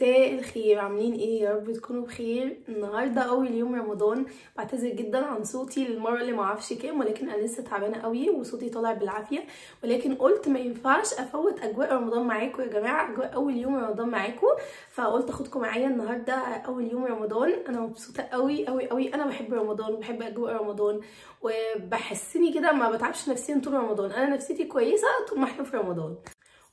مساء الخير، عاملين ايه؟ يا رب تكونوا بخير. النهارده اول يوم رمضان. بعتذر جدا عن صوتي للمره اللي معرفش كام، ولكن انا لسه تعبانه قوي وصوتي طالع بالعافيه، ولكن قلت ما ينفعش افوت اجواء رمضان معاكم يا جماعه، اجواء اول يوم رمضان معاكم، فقلت اخدكم معايا النهارده اول يوم رمضان. انا مبسوطه قوي قوي قوي، انا بحب رمضان وبحب اجواء رمضان، وبحسني كده ما بتعبش نفسيا طول رمضان. انا نفسيتي كويسه طول ما احنا في رمضان.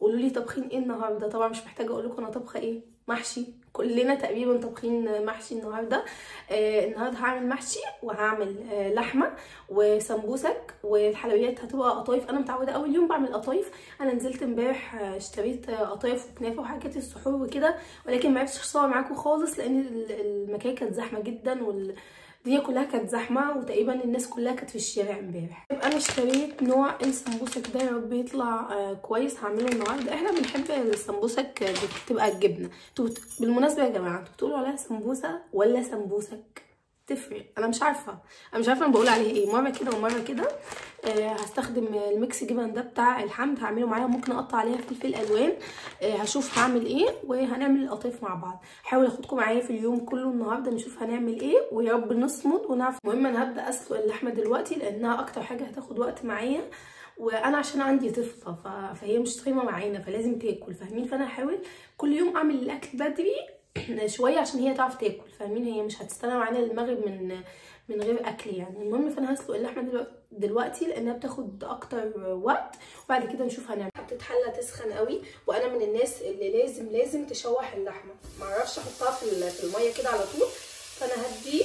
قولوا لي طبخين ايه النهارده؟ طبعا مش محتاجه اقول لكم انا طبخه ايه، محشي. كلنا تقريبا طبخين محشي النهارده. النهارده هعمل محشي وهعمل لحمه وسمبوسك، والحلويات هتبقى قطايف. انا متعوده اول يوم بعمل قطايف. انا نزلت امبارح اشتريت قطايف وكنافه وحاجات السحور وكده، ولكن ما عرفتش اصور معاكم خالص لان المكان كانت زحمه جدا الدنيا كلها كانت زحمه، وتقريبا الناس كلها كانت في الشارع امبارح. انا اشتريت نوع السمبوسك ده، يا رب يطلع كويس. هعمله النهارده. احنا بنحب السمبوسك بتبقى الجبنه. بالمناسبه يا جماعه، انتوا بتقولوا عليها سمبوسه ولا سمبوسك؟ تفرق. انا مش عارفه انا بقول عليه ايه، مره كده ومره كده. هستخدم الميكس جبن ده بتاع الحمد، هعمله معايا، ممكن اقطع عليها فلفل الوان. هشوف هعمل ايه، وهنعمل القطايف مع بعض. هحاول اخدكم معايا في اليوم كله النهارده، نشوف هنعمل ايه، ويا رب نصمد ونعرف. المهم انا هبدا اسلق اللحمه دلوقتي لانها اكتر حاجه هتاخد وقت معايا، وانا عشان عندي طفله فهي مش صايمه معانا فلازم تاكل، فاهمين؟ فانا هحاول كل يوم اعمل الاكل بدري شويه عشان هي تعرف تاكل، فاهمين؟ هي مش هتستنى معانا المغرب من غير اكل يعني. المهم فانا هسلق اللحمه دلوقتي لانها بتاخد اكتر وقت، وبعد كده نشوف هنعمل. حطيت حله تسخن قوي، وانا من الناس اللي لازم تشوح اللحمه، معرفش احطها في الميه كده على طول، فانا هدي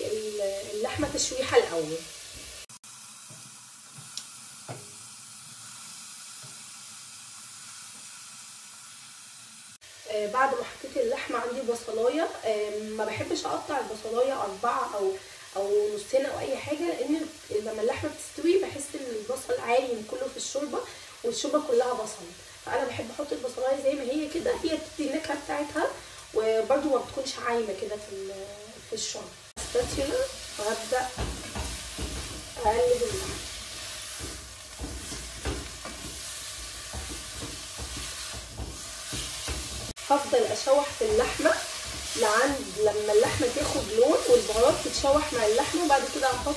اللحمه تشويحه الاول. بعد ما حطيت اللحمه عندي بصلايه. ما بحبش اقطع البصلايه 4 او نصين او اي حاجه، لان لما اللحمه بتستوي بحس ان البصل عايم كله في الشوربه، والشوربه كلها بصل، فانا بحب احط البصلايه زي ما هي كده، هي بتدي النكهه بتاعتها، وبرده ما بتكونش عايمه كده في الشوربه. استاتيولا، وهبدا اقلب اللحمه. هفضل اشوح في اللحمه لما اللحمه تاخد لون والبهارات تتشوح مع اللحمه، وبعد كده هحط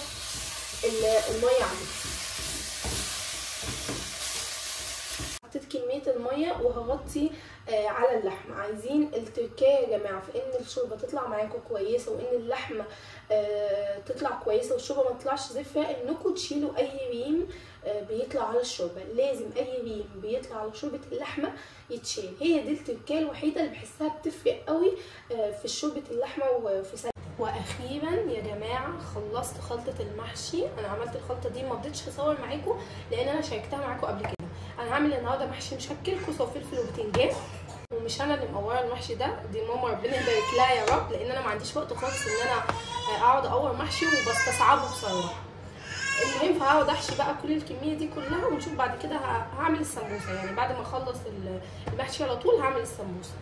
الميه عليها. حطيت كميه الميه وهغطي على اللحمه. عايزين التركية يا جماعه في ان الشوربه تطلع معاكم كويسه، وان اللحمه تطلع كويسه والشوربه ما تطلعش زفره، انكم تشيلوا اي ريم بيطلع على الشوربه. لازم اي ريم بيطلع على شوربه اللحمه يتشال. هي دي التركية الوحيده اللي بحسها بتفرق قوي في شوربه اللحمه وفي سلق. واخيرا يا جماعه خلصت خلطه المحشي. انا عملت الخلطه دي، ما رضيتش اصور معاكم لان انا شاركتها معاكم قبل كده. انا هعمل النهارده محشي مشكل، كوسه وفلفل وبتنجان، ومش انا اللي مقوره المحشي ده، دي ماما ربنا يبارك لها يا رب، لان انا ما عنديش وقت خالص ان انا اقعد اقور محشي وبستصعبه بصراحه. المهم فهقعد احشي بقى كل الكميه دي كلها، ونشوف بعد كده هعمل السمبوسه. يعني بعد ما اخلص المحشي على طول هعمل السمبوسه.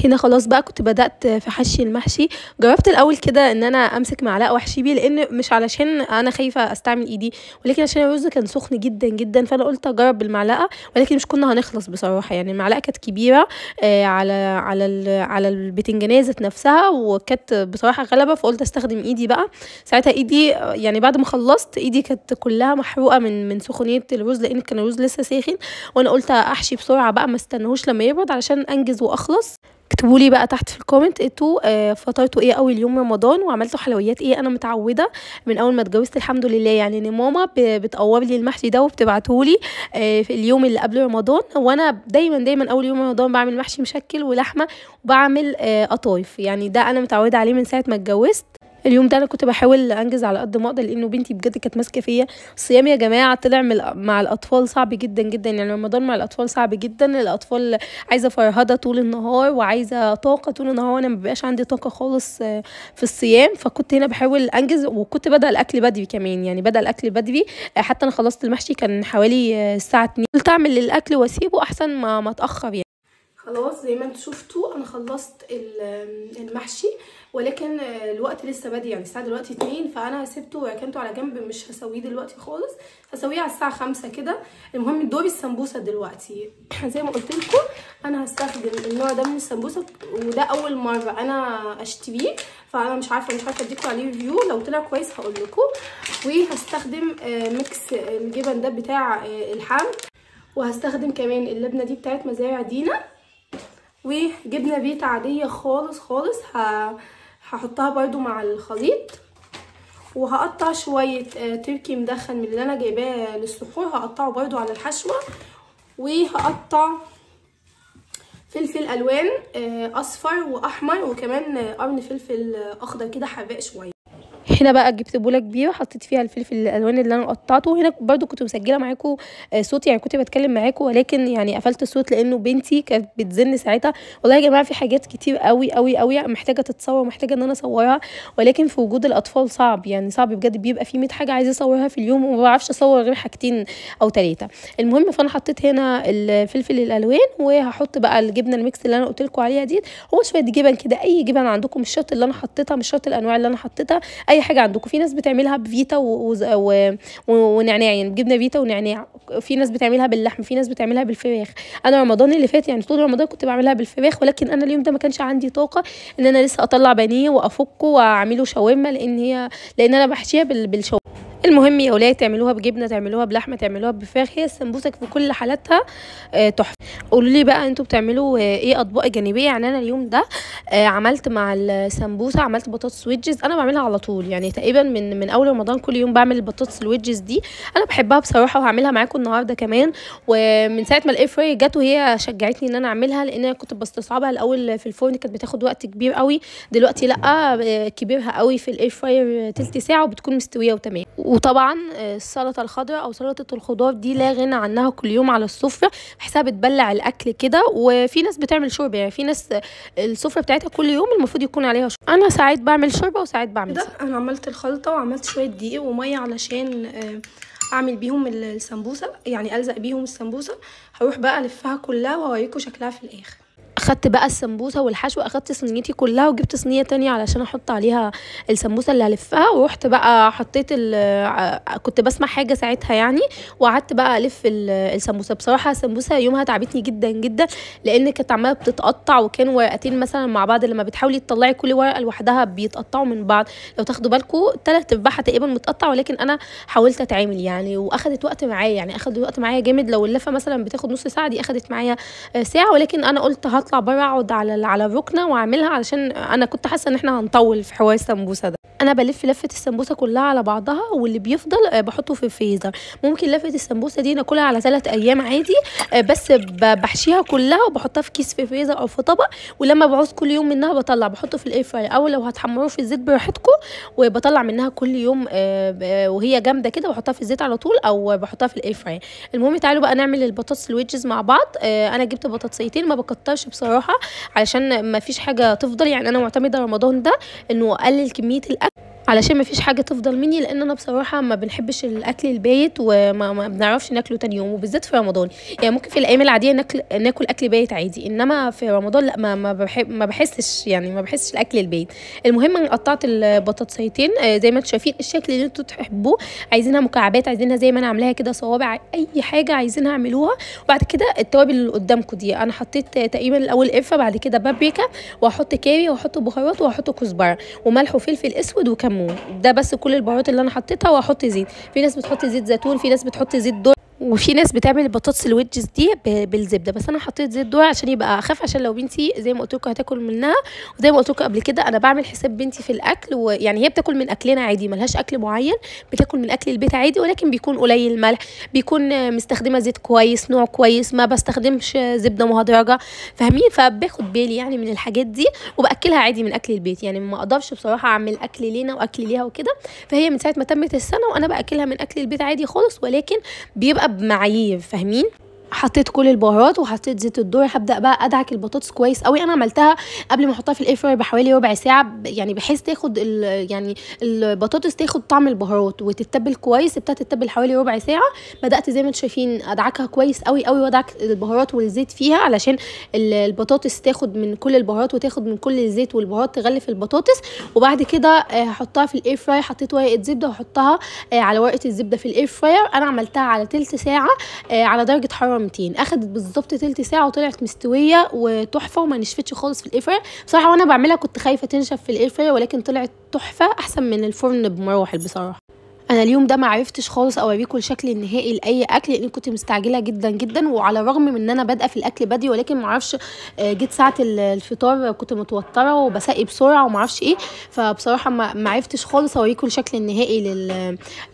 هنا خلاص بقى كنت بدأت في حشي المحشي. جربت الاول كده ان انا امسك معلقه واحشي بيه، لان مش علشان انا خايفه استعمل ايدي، ولكن عشان الرز كان سخن جدا جدا، فانا قلت اجرب بالمعلقه، ولكن مش كنا هنخلص بصراحه. يعني المعلقه كانت كبيره على البتنجانيه ذات نفسها، وكانت بصراحه غلبه، فقلت استخدم ايدي بقى. ساعتها ايدي يعني بعد ما خلصت ايدي كانت كلها محروقه من سخونيه الرز، لان كان الرز لسه ساخن، وانا قلت احشي بسرعه بقى ما استناهوش لما يبرد علشان انجز واخلص. اكتبوا لي بقى تحت في الكومنت انتوا فطرتوا ايه اول يوم رمضان، وعملتوا حلويات ايه. انا متعوده من اول ما اتجوزت الحمد لله، يعني ان ماما بتقور لي المحشي ده وبتبعته لي في اليوم اللي قبل رمضان، وانا دايما اول يوم رمضان بعمل محشي مشكل ولحمه، وبعمل قطايف. يعني ده انا متعوده عليه من ساعه ما اتجوزت. اليوم ده انا كنت بحاول انجز على قد ما اقدر، لانه بنتي بجد كانت ماسكه فيا. الصيام يا جماعه طلع مع الاطفال صعب جدا جدا، يعني رمضان مع الاطفال صعب جدا. الاطفال عايزه فرهده طول النهار وعايزه طاقه طول النهار، وانا مبقاش عندي طاقه خالص في الصيام، فكنت هنا بحاول انجز، وكنت بدأ الاكل بدري كمان. يعني بدأ الاكل بدري، حتى انا خلصت المحشي كان حوالي الساعه 2. قلت اعمل الاكل واسيبه احسن ما اتاخر يعني. خلاص زي ما انتوا شفتوا انا خلصت المحشي، ولكن الوقت لسه بادئ، يعني الساعه دلوقتي 2، فانا سبته وركنته على جنب، مش هسويه دلوقتي خالص، هسويه على الساعه 5 كده. المهم دوري السمبوسه دلوقتي. زي ما قلت لكم انا هستخدم النوع ده من السمبوسه، وده اول مره انا اشتريه، فانا مش عارفه اديكم عليه ريفيو، لو طلع كويس هقول لكم. وهستخدم ميكس الجبن ده بتاع الحم، وهستخدم كمان اللبنه دي بتاعت مزارع دينا، وجبنه بيت عاديه خالص خالص هحطها برضو مع الخليط. وهقطع شويه تركي مدخن من اللي انا جايباه للسحور، هقطعه برضو على الحشوه. وهقطع فلفل الوان اصفر واحمر، وكمان قرن فلفل اخضر كده حراق شويه. هنا بقى جبت بوله كبيره حطيت فيها الفلفل الالوان اللي انا قطعته. هنا برضو كنت مسجله معاكم صوت، يعني كنت بتكلم معاكم، ولكن يعني قفلت الصوت لانه بنتي كانت بتزن ساعتها. والله يا جماعه في حاجات كتير قوي قوي قوي محتاجه تتصور، محتاجه ان انا اصورها، ولكن في وجود الاطفال صعب، يعني صعب بجد، بيبقى في 100 حاجه عايزه اصورها في اليوم وما بعرفش اصور غير حاجتين او 3. المهم فانا حطيت هنا الفلفل الالوان، وهحط بقى الجبنه الميكس اللي انا قلت لكم عليها دي. هو شويه جبن كده، اي جبن عندكم، مش شرط اللي انا حطيتها، مش شرط الانواع اللي انا حطيتها، اي حاجه عندكم. في ناس بتعملها بفيتا ونعناع، يعني جبنه فيتا ونعناع. في ناس بتعملها باللحم، في ناس بتعملها بالفراخ. انا رمضان اللي فات يعني طول رمضان كنت بعملها بالفراخ، ولكن انا اليوم ده ما كانش عندي طاقه ان انا لسه اطلع بانيه وافكه واعمله شاورما، لان انا بحشيها بالشاورما. المهم يا ولاد تعملوها بجبنه، تعملوها بلحمه، تعملوها بفراخ، هي السمبوسك في كل حالاتها تحفه. قولوا لي بقى انتوا بتعملوا ايه اطباق جانبيه؟ يعني انا اليوم ده عملت مع السمبوسه، عملت بطاطس ويدجز. انا بعملها على طول، يعني تقريبا من اول رمضان كل يوم بعمل البطاطس الويدجز دي، انا بحبها بصراحه، وهعملها معاكم النهارده كمان. ومن ساعه ما الاير فراير جت وهي شجعتني ان انا اعملها، لان انا كنت بستصعبها الاول في الفرن، كانت بتاخد وقت كبير قوي. دلوقتي لا، كبيرها قوي في الاير فراير تلت ساعه وبتكون مستويه وتمام. وطبعا السلطه الخضراء او سلطه الخضار دي لا غنى عنها كل يوم على السفره، بحسها بتبلع الاكل كده. وفي ناس بتعمل شوربه، يعني في ناس السفره بتاعتها كل يوم المفروض يكون عليها شوربه. انا ساعات بعمل شوربه وساعات بعمل ده. انا عملت الخلطه وعملت شويه دقيق وميه علشان اعمل بيهم السمبوسه، يعني الزق بيهم السمبوسه. هروح بقى الفها كلها وهوريكم شكلها في الاخر. اخدت بقى السمبوسه والحشو، اخدت صينيتي كلها وجبت صينيه تانية علشان احط عليها السمبوسه اللي هلفها. ورحت بقى حطيت كنت بسمع حاجه ساعتها يعني، وقعدت بقى الف السمبوسه. بصراحه السمبوسه يومها تعبتني جدا جدا، لان كانت عماله بتتقطع، وكانوا ورقتين مثلا مع بعض، لما بتحاولي تطلعي كل ورقه لوحدها بيتقطعوا من بعض. لو تاخدوا بالكم 3/4 تقريبا متقطع، ولكن انا حاولت اتعامل يعني، واخدت وقت معايا، يعني اخدت وقت معايا جامد. لو اللفه مثلا بتاخد نص ساعه، دي اخدت معايا ساعه. ولكن انا قلت هطلع بره اقعد على الركنه واعملها، علشان انا كنت حاسه ان احنا هنطول في حوار السمبوسه ده. انا بلف لفه السمبوسه كلها على بعضها، واللي بيفضل بحطه في الفريزر. ممكن لفه السمبوسه دي ناكلها على 3 ايام عادي، بس بحشيها كلها وبحطها في كيس في الفريزر او في طبق. ولما بعوز كل يوم منها بطلع بحطه في الاير فراير، او لو هتحمروه في الزيت براحتكم، وبطلع منها كل يوم وهي جامده كده، بحطها في الزيت على طول او بحطها في الاير فراير. المهم تعالوا بقى نعمل البطاطس الويدجز مع بعض. انا جبت بطاطسيتين، ما بكترش بصراحه علشان ما فيش حاجه تفضل، يعني انا معتمده رمضان ده انه اقلل كميه الاكل علشان ما فيش حاجه تفضل مني، لان انا بصراحه ما بنحبش الاكل البايت، وما بنعرفش ناكله تاني يوم، وبالذات في رمضان. يعني ممكن في الايام العاديه ناكل اكل بايت عادي، انما في رمضان لا، ما بحسش، يعني ما بحسش الاكل البايت. المهم انا قطعت البطاطسيتين زي ما انتم شايفين، الشكل اللي انتوا تحبوه. عايزينها مكعبات، عايزينها زي ما انا عاملاها كده صوابع، اي حاجه عايزينها اعملوها. وبعد كده التوابل اللي قدامكم دي، انا حطيت تقريبا الاول قرفه، بعد كده بابريكا، وهحط كاري، وهحط بهارات، وهحط كزبره وملح وفلفل اسود وكمون. ده بس كل البهارات اللي انا حطيتها. وهحط زيت، في ناس بتحط زيت زيتون، في ناس بتحط زيت ذرة، وفي ناس بتعمل البطاطس الويدجز دي بالزبده، بس انا حطيت زيت ذرة عشان يبقى اخف، عشان لو بنتي زي ما قلت لكم هتاكل منها. وزي ما قلت لكم قبل كده انا بعمل حساب بنتي في الاكل، ويعني هي بتاكل من اكلنا عادي، ملهاش اكل معين، بتاكل من اكل البيت عادي، ولكن بيكون قليل ملح، بيكون مستخدمه زيت كويس، نوع كويس، ما بستخدمش زبده مهدرجه، فاهمين؟ فباخد بالي يعني من الحاجات دي، وباكلها عادي من اكل البيت. يعني ما اقدرش بصراحه اعمل اكل لينا واكل ليها وكده. فهي من ساعه ما تمت السنه وانا باكلها من اكل البيت عادي خالص، ولكن بيبقى بمعايير، فاهمين؟ حطيت كل البهارات وحطيت زيت الذره. هبدا بقى ادعك البطاطس كويس قوي. انا عملتها قبل ما احطها في الاير فراير بحوالي ربع ساعه، يعني بحيث تاخد يعني البطاطس تاخد طعم البهارات وتتبل كويس. سبتها تتبل حوالي ربع ساعه. بدات زي ما انتم شايفين ادعكها كويس قوي قوي، وادعك البهارات والزيت فيها علشان البطاطس تاخد من كل البهارات وتاخد من كل الزيت والبهارات تغلف البطاطس. وبعد كده هحطها في الاير فراير. حطيت ورقه زبده وحطها على ورقه الزبده في الاير فراير. انا عملتها على تلت ساعه على درجه حراره 200. اخدت بالظبط تلت ساعه وطلعت مستويه وتحفه وما نشفتش خالص في الاير فراير. بصراحه وانا بعملها كنت خايفه تنشف في الاير فراير، ولكن طلعت تحفه احسن من الفرن بمراحل بصراحه. انا اليوم ده ما عرفتش خالص اوريكم الشكل النهائي لاي اكل لان كنت مستعجله جدا جدا، وعلى الرغم من ان انا بادئه في الاكل بدري، ولكن ما اعرفش جيت ساعه الفطار كنت متوتره وبسقي بسرعه وما اعرفش ايه، فبصراحه ما عرفتش خالص اوريكم الشكل النهائي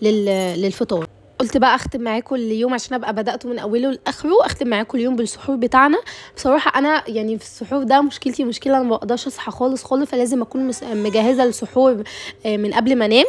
للفطار. قلت بقى اختم معاكم اليوم عشان ابقى بداته من اوله لاخره. اختم معاكم اليوم بالسحور بتاعنا. بصراحه انا يعني في السحور ده مشكله انا ما بقدرش اصحى خالص، فلازم اكون مجهزه السحور من قبل ما انام.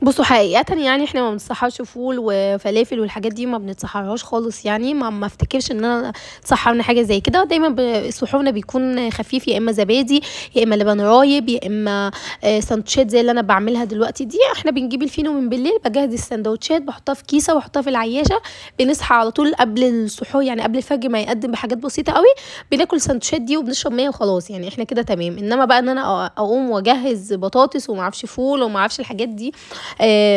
بصوا حقيقة يعني احنا ما بنتسحرش فول وفلافل والحاجات دي، ما بنتسحرهاش خالص يعني. ما افتكرش ان انا اتسحرنا حاجة زي كده. دايما سحورنا بيكون خفيف، يا اما زبادي يا اما لبن رايب يا اما سندوتشات زي اللي انا بعملها دلوقتي دي. احنا بنجيب الفينو من بالليل، بجهز السندوتشات بحطها في كيسة واحطها في العياشة. بنصحى على طول قبل السحور يعني قبل الفجر ما يقدم بحاجات بسيطة قوي، بناكل السندوتشات دي وبنشرب ميه وخلاص. يعني احنا كده تمام. انما بقى ان انا اقوم واجهز بطاطس وما اعرفش فول وما اعرفش الحاجات دي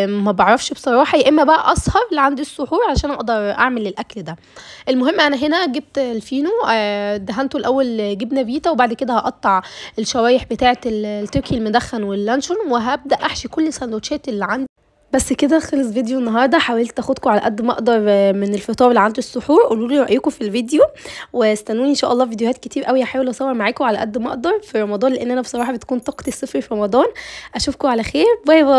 ما بعرفش بصراحه. يا اما بقى اسهر لعند السحور عشان اقدر اعمل الاكل ده. المهم انا هنا جبت الفينو دهنته الاول جبنه فيتا، وبعد كده هقطع الشرايح بتاعه التركي المدخن واللانشون، وهبدا احشي كل السندوتشات اللي عندي. بس كده خلص فيديو النهارده. حاولت اخدكم على قد ما اقدر من الفطار اللي عند السحور. قولوا لي رايكم في الفيديو، واستنوني ان شاء الله فيديوهات كتير قوي هحاول اصور معاكم على قد ما اقدر في رمضان، لان انا بصراحه بتكون طاقتي الصفر في رمضان. اشوفكم على خير. باي باي.